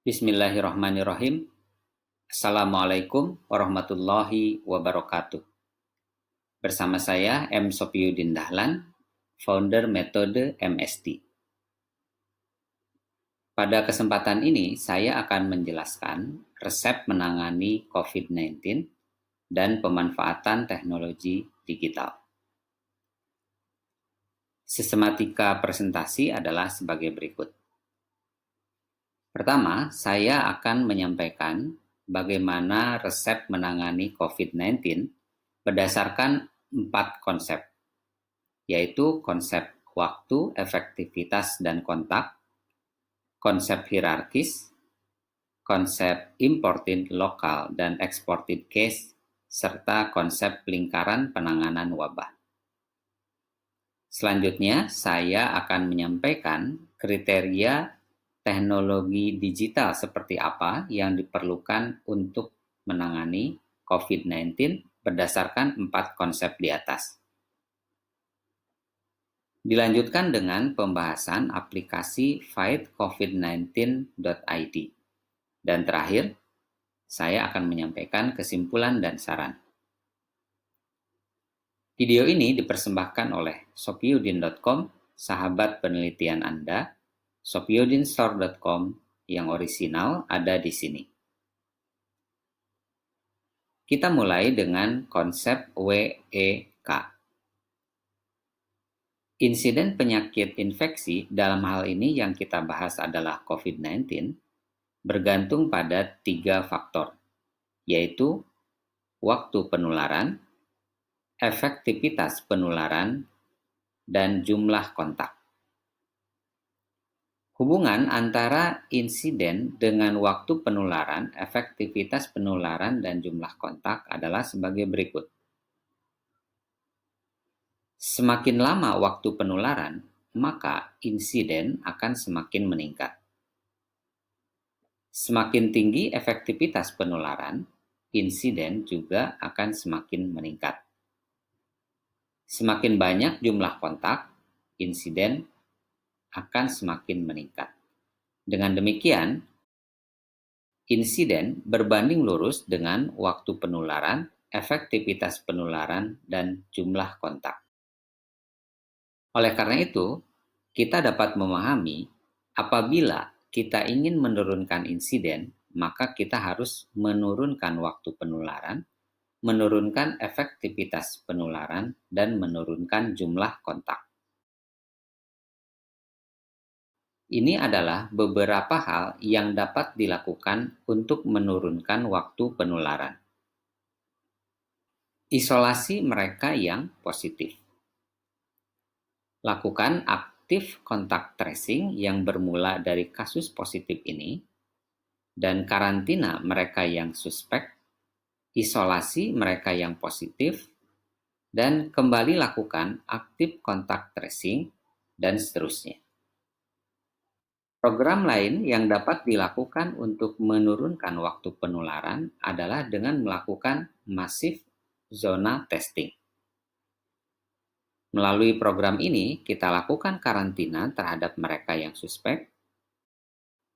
Bismillahirrahmanirrahim. Assalamualaikum warahmatullahi wabarakatuh. Bersama saya M. Sopiudin Dahlan, founder metode MST. Pada kesempatan ini, saya akan menjelaskan resep menangani COVID-19 dan pemanfaatan teknologi digital. Sistematika presentasi adalah sebagai berikut. Pertama, saya akan menyampaikan bagaimana resep menangani COVID-19 berdasarkan 4 konsep, yaitu konsep waktu, efektivitas, dan kontak, konsep hierarkis, konsep imported lokal dan exported case, serta konsep lingkaran penanganan wabah. Selanjutnya, saya akan menyampaikan kriteria teknologi digital seperti apa yang diperlukan untuk menangani COVID-19 berdasarkan 4 konsep di atas. Dilanjutkan dengan pembahasan aplikasi fightcovid19.id. Dan terakhir, saya akan menyampaikan kesimpulan dan saran. Video ini dipersembahkan oleh sopiudin.com, sahabat penelitian Anda, sopiudinstore.com yang orisinal ada di sini. Kita mulai dengan konsep WEK. Insiden penyakit infeksi, dalam hal ini yang kita bahas adalah COVID-19, bergantung pada 3 faktor, yaitu waktu penularan, efektivitas penularan, dan jumlah kontak. Hubungan antara insiden dengan waktu penularan, efektivitas penularan, dan jumlah kontak adalah sebagai berikut. Semakin lama waktu penularan, maka insiden akan semakin meningkat. Semakin tinggi efektivitas penularan, insiden juga akan semakin meningkat. Semakin banyak jumlah kontak, insiden akan semakin meningkat. Dengan demikian, insiden berbanding lurus dengan waktu penularan, efektivitas penularan, dan jumlah kontak. Oleh karena itu, kita dapat memahami apabila kita ingin menurunkan insiden, maka kita harus menurunkan waktu penularan, menurunkan efektivitas penularan, dan menurunkan jumlah kontak. Ini adalah beberapa hal yang dapat dilakukan untuk menurunkan waktu penularan. Isolasi mereka yang positif. Lakukan aktif kontak tracing yang bermula dari kasus positif ini, dan karantina mereka yang suspek, isolasi mereka yang positif, dan kembali lakukan aktif kontak tracing, dan seterusnya. Program lain yang dapat dilakukan untuk menurunkan waktu penularan adalah dengan melakukan masif zona testing. Melalui program ini, kita lakukan karantina terhadap mereka yang suspek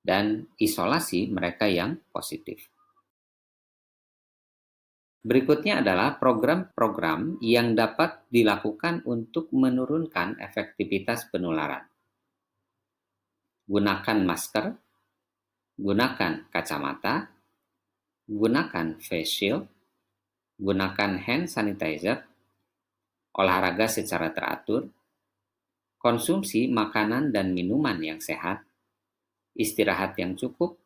dan isolasi mereka yang positif. Berikutnya adalah program-program yang dapat dilakukan untuk menurunkan efektivitas penularan. Gunakan masker, gunakan kacamata, gunakan face shield, gunakan hand sanitizer, olahraga secara teratur, konsumsi makanan dan minuman yang sehat, istirahat yang cukup,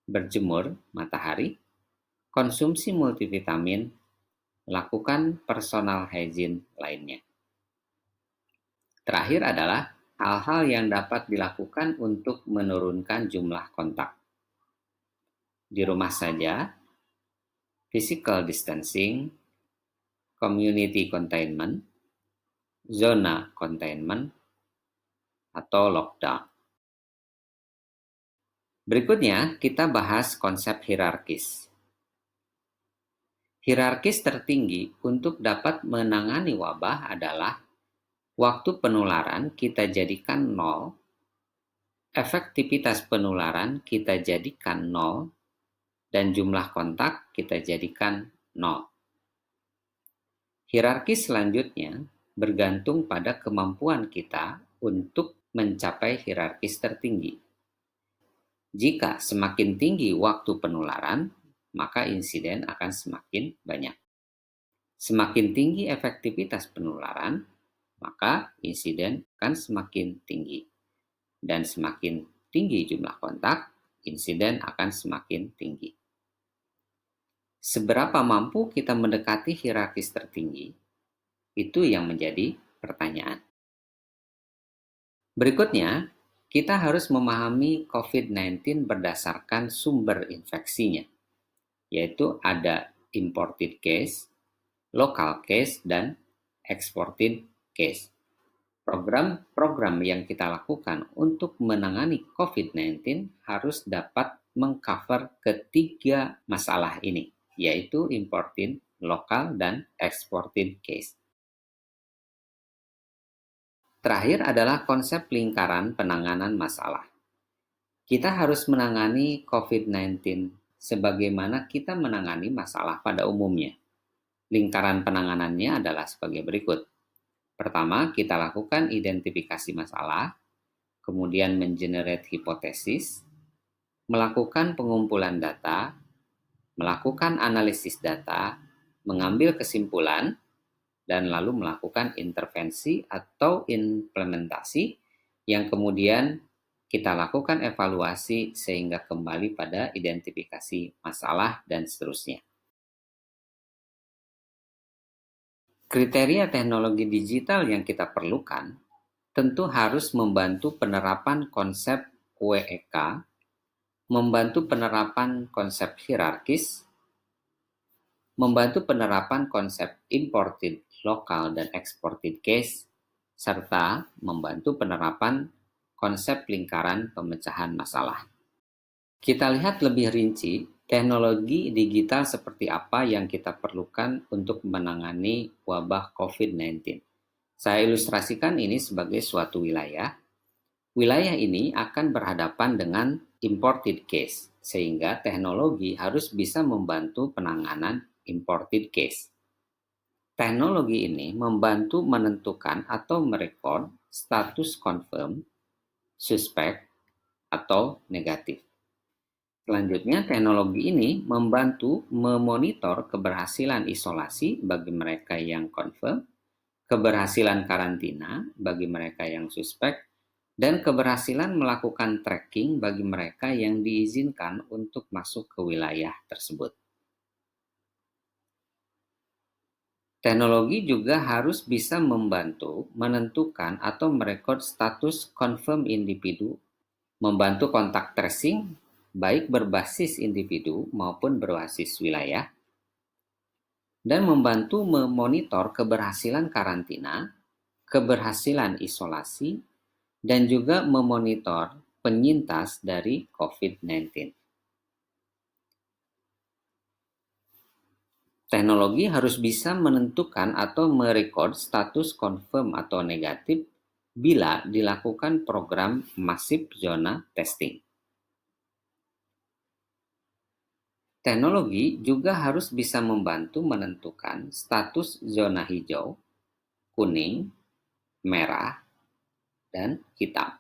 berjemur matahari, konsumsi multivitamin, lakukan personal hygiene lainnya. Terakhir adalah hal-hal yang dapat dilakukan untuk menurunkan jumlah kontak. Di rumah saja, physical distancing, community containment, zona containment, atau lockdown. Berikutnya, kita bahas konsep hierarkis. Hierarkis tertinggi untuk dapat menangani wabah adalah waktu penularan kita jadikan 0, efektivitas penularan kita jadikan 0 dan jumlah kontak kita jadikan 0. Hierarki selanjutnya bergantung pada kemampuan kita untuk mencapai hierarkis tertinggi. Jika semakin tinggi waktu penularan, maka insiden akan semakin banyak. Semakin tinggi efektivitas penularan, maka insiden akan semakin tinggi. Dan semakin tinggi jumlah kontak, insiden akan semakin tinggi. Seberapa mampu kita mendekati hierarkis tertinggi? Itu yang menjadi pertanyaan. Berikutnya, kita harus memahami COVID-19 berdasarkan sumber infeksinya, yaitu ada imported case, local case, dan exported case. Program-program yang kita lakukan untuk menangani COVID-19 harus dapat mengcover ketiga masalah ini, yaitu imported, lokal, dan exported case. Terakhir adalah konsep lingkaran penanganan masalah. Kita harus menangani COVID-19 sebagaimana kita menangani masalah pada umumnya. Lingkaran penanganannya adalah sebagai berikut. Pertama, kita lakukan identifikasi masalah, kemudian mengenerate hipotesis, melakukan pengumpulan data, melakukan analisis data, mengambil kesimpulan, dan lalu melakukan intervensi atau implementasi yang kemudian kita lakukan evaluasi sehingga kembali pada identifikasi masalah dan seterusnya. Kriteria teknologi digital yang kita perlukan tentu harus membantu penerapan konsep WEK, membantu penerapan konsep hierarkis, membantu penerapan konsep imported, lokal, dan exported case, serta membantu penerapan konsep lingkaran pemecahan masalah. Kita lihat lebih rinci teknologi digital seperti apa yang kita perlukan untuk menangani wabah COVID-19. Saya ilustrasikan ini sebagai suatu wilayah. Wilayah ini akan berhadapan dengan imported case, sehingga teknologi harus bisa membantu penanganan imported case. Teknologi ini membantu menentukan atau merekod status confirm, suspek, atau negatif. Selanjutnya, teknologi ini membantu memonitor keberhasilan isolasi bagi mereka yang confirm, keberhasilan karantina bagi mereka yang suspek, dan keberhasilan melakukan tracking bagi mereka yang diizinkan untuk masuk ke wilayah tersebut. Teknologi juga harus bisa membantu menentukan atau merekod status confirm individu, membantu kontak tracing baik berbasis individu maupun berbasis wilayah, dan membantu memonitor keberhasilan karantina, keberhasilan isolasi, dan juga memonitor penyintas dari COVID-19. Teknologi harus bisa menentukan atau merekod status confirm atau negatif bila dilakukan program masif zona testing. Teknologi juga harus bisa membantu menentukan status zona hijau, kuning, merah, dan hitam.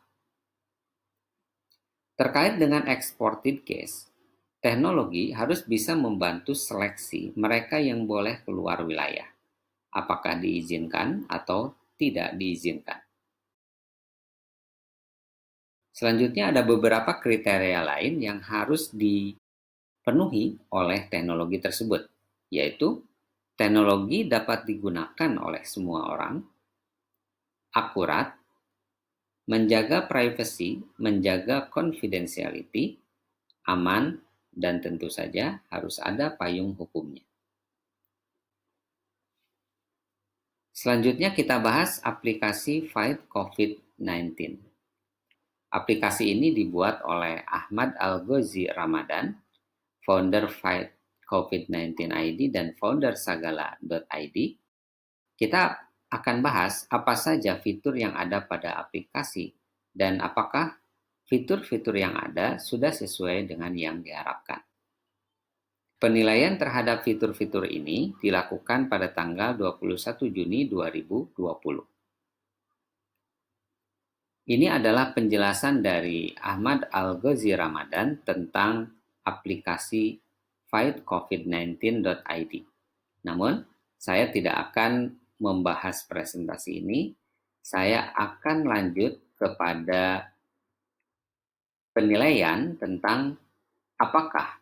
Terkait dengan exported case, teknologi harus bisa membantu seleksi mereka yang boleh keluar wilayah, apakah diizinkan atau tidak diizinkan. Selanjutnya ada beberapa kriteria lain yang harus dipenuhi oleh teknologi tersebut, yaitu teknologi dapat digunakan oleh semua orang, akurat, menjaga privasi, menjaga confidentiality, aman, dan tentu saja harus ada payung hukumnya. Selanjutnya kita bahas aplikasi Fight COVID-19. Aplikasi ini dibuat oleh Ahmad Al-Ghozi Ramadan, founder Fight COVID-19 ID dan founder Sagala.id. Kita akan bahas apa saja fitur yang ada pada aplikasi dan apakah fitur-fitur yang ada sudah sesuai dengan yang diharapkan. Penilaian terhadap fitur-fitur ini dilakukan pada tanggal 21 Juni 2020. Ini adalah penjelasan dari Ahmad Al-Ghazi Ramadan tentang aplikasi fightcovid19.id. Namun, saya tidak akan membahas presentasi ini. Saya akan lanjut kepada penilaian tentang apakah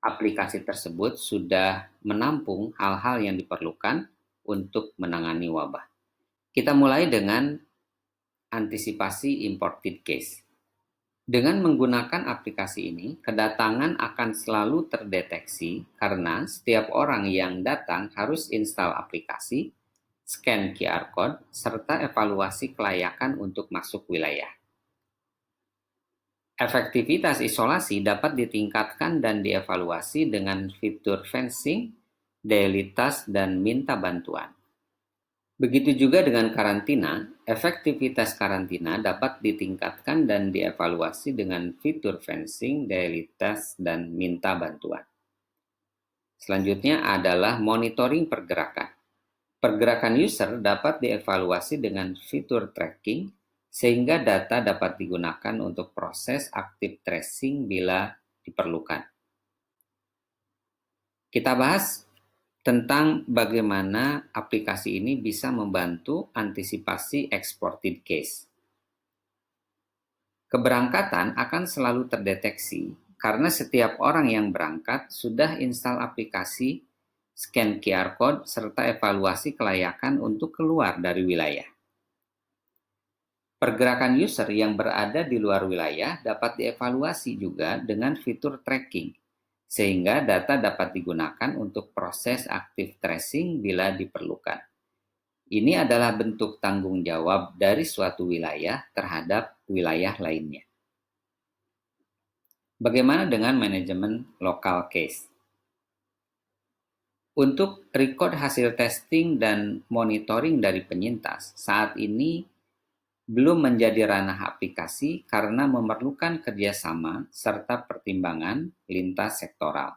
aplikasi tersebut sudah menampung hal-hal yang diperlukan untuk menangani wabah. Kita mulai dengan antisipasi imported case. Dengan menggunakan aplikasi ini, kedatangan akan selalu terdeteksi karena setiap orang yang datang harus install aplikasi, scan QR code, serta evaluasi kelayakan untuk masuk wilayah. Efektivitas isolasi dapat ditingkatkan dan dievaluasi dengan fitur fencing, daily task, dan minta bantuan. Begitu juga dengan karantina, efektivitas karantina dapat ditingkatkan dan dievaluasi dengan fitur fencing, daily task, dan minta bantuan. Selanjutnya adalah monitoring pergerakan. Pergerakan user dapat dievaluasi dengan fitur tracking, sehingga data dapat digunakan untuk proses active tracing bila diperlukan. Kita bahas tentang bagaimana aplikasi ini bisa membantu antisipasi exported case. Keberangkatan akan selalu terdeteksi karena setiap orang yang berangkat sudah install aplikasi, scan QR code, serta evaluasi kelayakan untuk keluar dari wilayah. Pergerakan user yang berada di luar wilayah dapat dievaluasi juga dengan fitur tracking, sehingga data dapat digunakan untuk proses active tracing bila diperlukan. Ini adalah bentuk tanggung jawab dari suatu wilayah terhadap wilayah lainnya. Bagaimana dengan manajemen local case? Untuk record hasil testing dan monitoring dari penyintas, saat ini belum menjadi ranah aplikasi karena memerlukan kerjasama serta pertimbangan lintas sektoral.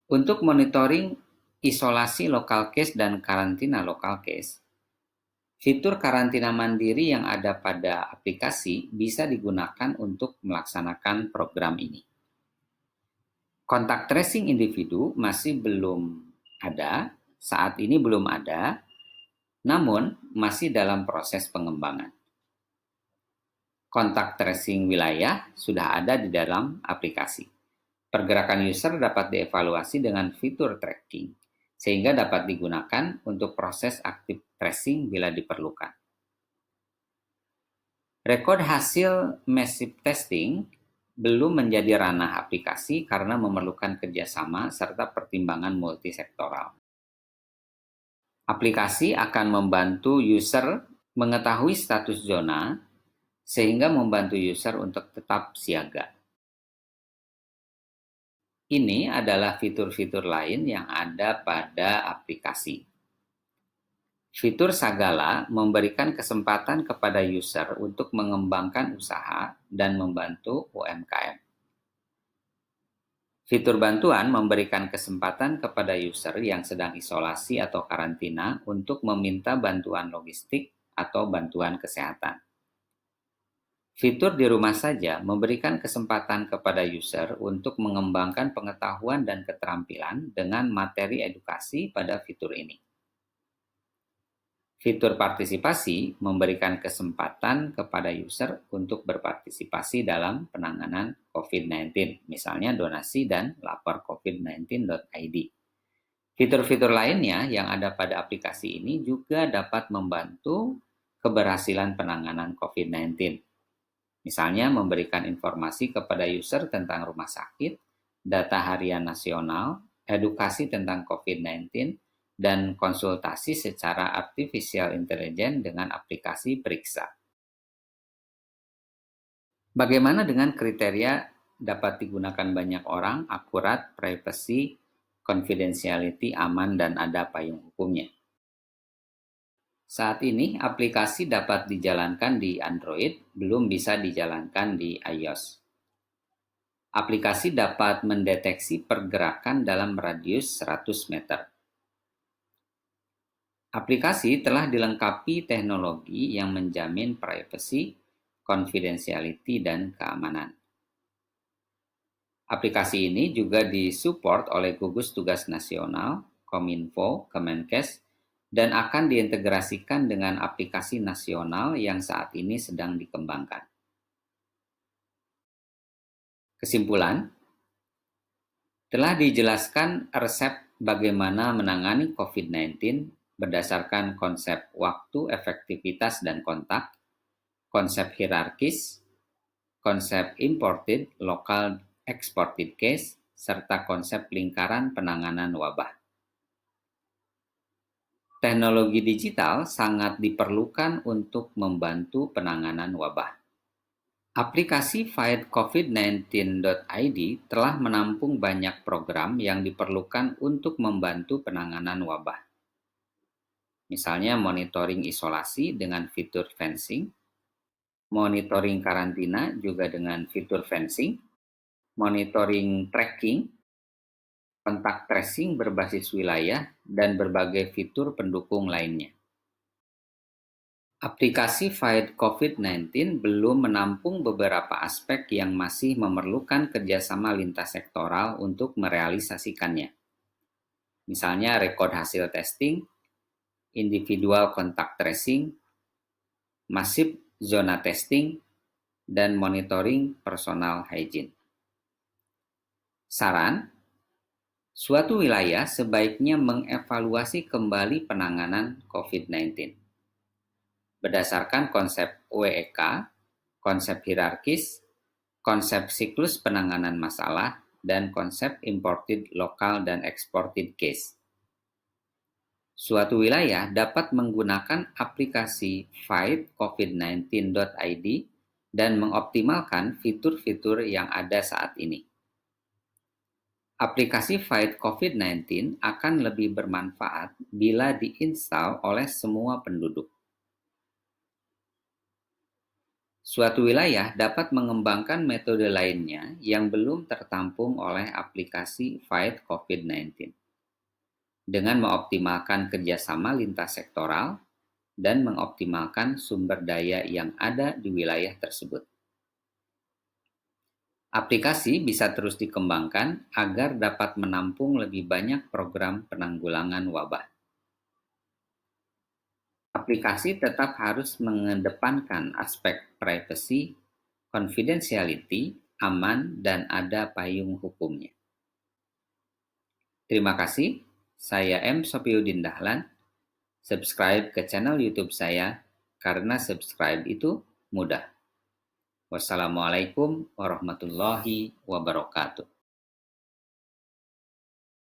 Untuk monitoring isolasi local case dan karantina local case, fitur karantina mandiri yang ada pada aplikasi bisa digunakan untuk melaksanakan program ini. Kontak tracing individu masih belum ada, saat ini belum ada, namun masih dalam proses pengembangan. Kontak tracing wilayah sudah ada di dalam aplikasi. Pergerakan user dapat dievaluasi dengan fitur tracking, sehingga dapat digunakan untuk proses active tracing bila diperlukan. Rekod hasil massive testing belum menjadi ranah aplikasi karena memerlukan kerjasama serta pertimbangan multisektoral. Aplikasi akan membantu user mengetahui status zona sehingga membantu user untuk tetap siaga. Ini adalah fitur-fitur lain yang ada pada aplikasi. Fitur Sagala memberikan kesempatan kepada user untuk mengembangkan usaha dan membantu UMKM. Fitur bantuan memberikan kesempatan kepada user yang sedang isolasi atau karantina untuk meminta bantuan logistik atau bantuan kesehatan. Fitur di rumah saja memberikan kesempatan kepada user untuk mengembangkan pengetahuan dan keterampilan dengan materi edukasi pada fitur ini. Fitur partisipasi memberikan kesempatan kepada user untuk berpartisipasi dalam penanganan COVID-19, misalnya donasi dan lapor covid19.id. Fitur-fitur lainnya yang ada pada aplikasi ini juga dapat membantu keberhasilan penanganan COVID-19. Misalnya memberikan informasi kepada user tentang rumah sakit, data harian nasional, edukasi tentang COVID-19, dan konsultasi secara artificial intelligence dengan aplikasi Periksa. Bagaimana dengan kriteria dapat digunakan banyak orang, akurat, privacy, confidentiality, aman, dan ada payung hukumnya? Saat ini, aplikasi dapat dijalankan di Android, belum bisa dijalankan di iOS. Aplikasi dapat mendeteksi pergerakan dalam radius 100 meter. Aplikasi telah dilengkapi teknologi yang menjamin privasi, confidentiality, dan keamanan. Aplikasi ini juga disupport oleh gugus tugas nasional, Kominfo, Kemenkes, dan akan diintegrasikan dengan aplikasi nasional yang saat ini sedang dikembangkan. Kesimpulan, telah dijelaskan resep bagaimana menangani COVID-19 berdasarkan konsep waktu, efektivitas, dan kontak, konsep hierarkis, konsep imported, local, exported case, serta konsep lingkaran penanganan wabah. Teknologi digital sangat diperlukan untuk membantu penanganan wabah. Aplikasi fightcovid19.id telah menampung banyak program yang diperlukan untuk membantu penanganan wabah. Misalnya monitoring isolasi dengan fitur fencing, monitoring karantina juga dengan fitur fencing, monitoring tracking, kontak tracing berbasis wilayah, dan berbagai fitur pendukung lainnya. Aplikasi Fight COVID-19 belum menampung beberapa aspek yang masih memerlukan kerjasama lintas sektoral untuk merealisasikannya. Misalnya rekod hasil testing, individual kontak tracing, masif zona testing, dan monitoring personal hygiene. Saran, suatu wilayah sebaiknya mengevaluasi kembali penanganan COVID-19. Berdasarkan konsep WEK, konsep hierarkis, konsep siklus penanganan masalah, dan konsep imported, local, dan exported case. Suatu wilayah dapat menggunakan aplikasi fightcovid19.id dan mengoptimalkan fitur-fitur yang ada saat ini. Aplikasi Fight COVID-19 akan lebih bermanfaat bila diinstal oleh semua penduduk. Suatu wilayah dapat mengembangkan metode lainnya yang belum tertampung oleh aplikasi Fight COVID-19 dengan mengoptimalkan kerjasama lintas sektoral dan mengoptimalkan sumber daya yang ada di wilayah tersebut. Aplikasi bisa terus dikembangkan agar dapat menampung lebih banyak program penanggulangan wabah. Aplikasi tetap harus mengedepankan aspek privacy, confidentiality, aman, dan ada payung hukumnya. Terima kasih, saya M. Sopiudin Dahlan. Subscribe ke channel YouTube saya, karena subscribe itu mudah. Wassalamualaikum warahmatullahi wabarakatuh.